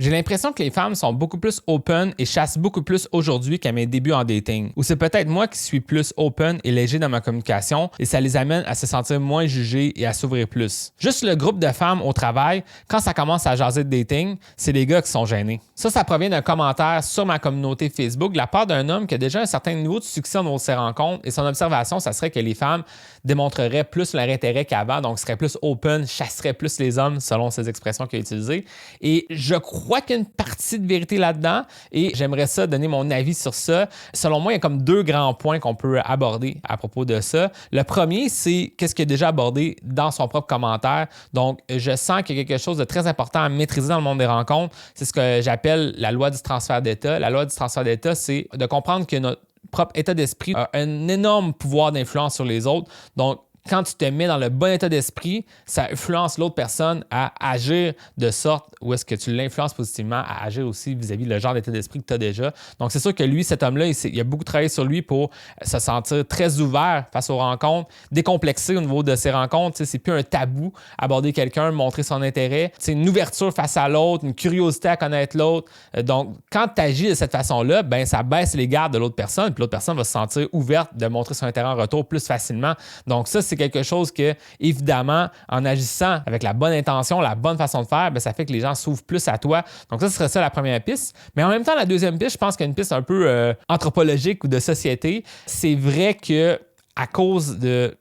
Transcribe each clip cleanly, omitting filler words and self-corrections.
J'ai l'impression que les femmes sont beaucoup plus open et chassent beaucoup plus aujourd'hui qu'à mes débuts en dating. Ou c'est peut-être moi qui suis plus open et léger dans ma communication et ça les amène à se sentir moins jugées et à s'ouvrir plus. Juste le groupe de femmes au travail, quand ça commence à jaser de dating, c'est les gars qui sont gênés. Ça provient d'un commentaire sur ma communauté Facebook de la part d'un homme qui a déjà un certain niveau de succès dans ses rencontres et son observation, ça serait que les femmes démontreraient plus leur intérêt qu'avant, donc seraient plus open, chasseraient plus les hommes selon ces expressions qu'il a utilisées. Et je crois qu'il y a une partie de vérité là-dedans et j'aimerais ça donner mon avis sur ça. Selon moi, il y a comme deux grands points qu'on peut aborder à propos de ça. Le premier, c'est qu'est-ce qu'il a déjà abordé dans son propre commentaire. Donc, je sens qu'il y a quelque chose de très important à maîtriser dans le monde des rencontres. C'est ce que j'appelle la loi du transfert d'état. La loi du transfert d'état, c'est de comprendre que notre propre état d'esprit a un énorme pouvoir d'influence sur les autres. Donc, quand tu te mets dans le bon état d'esprit, ça influence l'autre personne à agir de sorte où est-ce que tu l'influences positivement à agir aussi vis-à-vis le genre d'état d'esprit que tu as déjà. Donc, c'est sûr que lui, cet homme-là, il a beaucoup travaillé sur lui pour se sentir très ouvert face aux rencontres, décomplexé au niveau de ses rencontres. C'est plus un tabou aborder quelqu'un, montrer son intérêt. C'est une ouverture face à l'autre, une curiosité à connaître l'autre. Donc, quand tu agis de cette façon-là, ben ça baisse les gardes de l'autre personne, puis l'autre personne va se sentir ouverte de montrer son intérêt en retour plus facilement. Donc, ça, c'est quelque chose que, évidemment, en agissant avec la bonne intention, la bonne façon de faire, bien, ça fait que les gens s'ouvrent plus à toi. Donc ça, ce serait ça la première piste. Mais en même temps, la deuxième piste, je pense qu'il y a une piste un peu anthropologique ou de société. C'est vrai que à cause de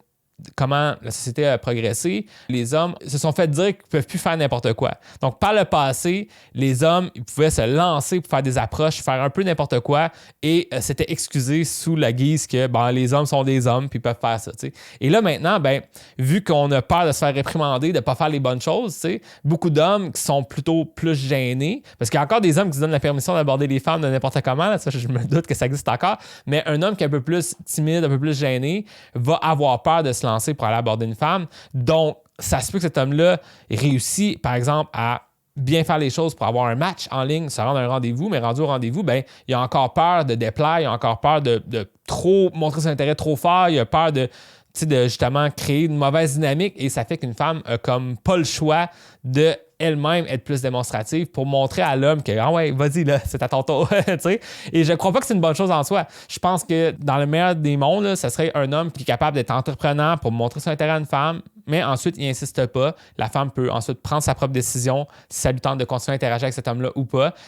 comment la société a progressé, les hommes se sont fait dire qu'ils ne peuvent plus faire n'importe quoi. Donc, par le passé, les hommes ils pouvaient se lancer pour faire des approches, faire un peu n'importe quoi et s'étaient excusés sous la guise que les hommes sont des hommes puis ils peuvent faire ça. T'sais. Et là, maintenant, vu qu'on a peur de se faire réprimander, de ne pas faire les bonnes choses, beaucoup d'hommes qui sont plutôt plus gênés, parce qu'il y a encore des hommes qui se donnent la permission d'aborder les femmes de n'importe comment, là, ça, je me doute que ça existe encore, mais un homme qui est un peu plus timide, un peu plus gêné, va avoir peur de se lancer pour aller aborder une femme. Donc, ça se peut que cet homme-là réussit, par exemple, à bien faire les choses pour avoir un match en ligne, se rendre à un rendez-vous, mais rendu au rendez-vous, il a encore peur de déplaire, il a encore peur de trop montrer son intérêt trop fort, il a peur de justement créer une mauvaise dynamique et ça fait qu'une femme a comme pas le choix de elle-même être plus démonstrative pour montrer à l'homme que ah ouais, vas-y là, c'est à ton tour. Et je crois pas que c'est une bonne chose en soi. Je pense que dans le meilleur des mondes, là, ça serait un homme qui est capable d'être entreprenant pour montrer son intérêt à une femme, mais ensuite il insiste pas. La femme peut ensuite prendre sa propre décision si ça lui tente de continuer à interagir avec cet homme-là ou pas.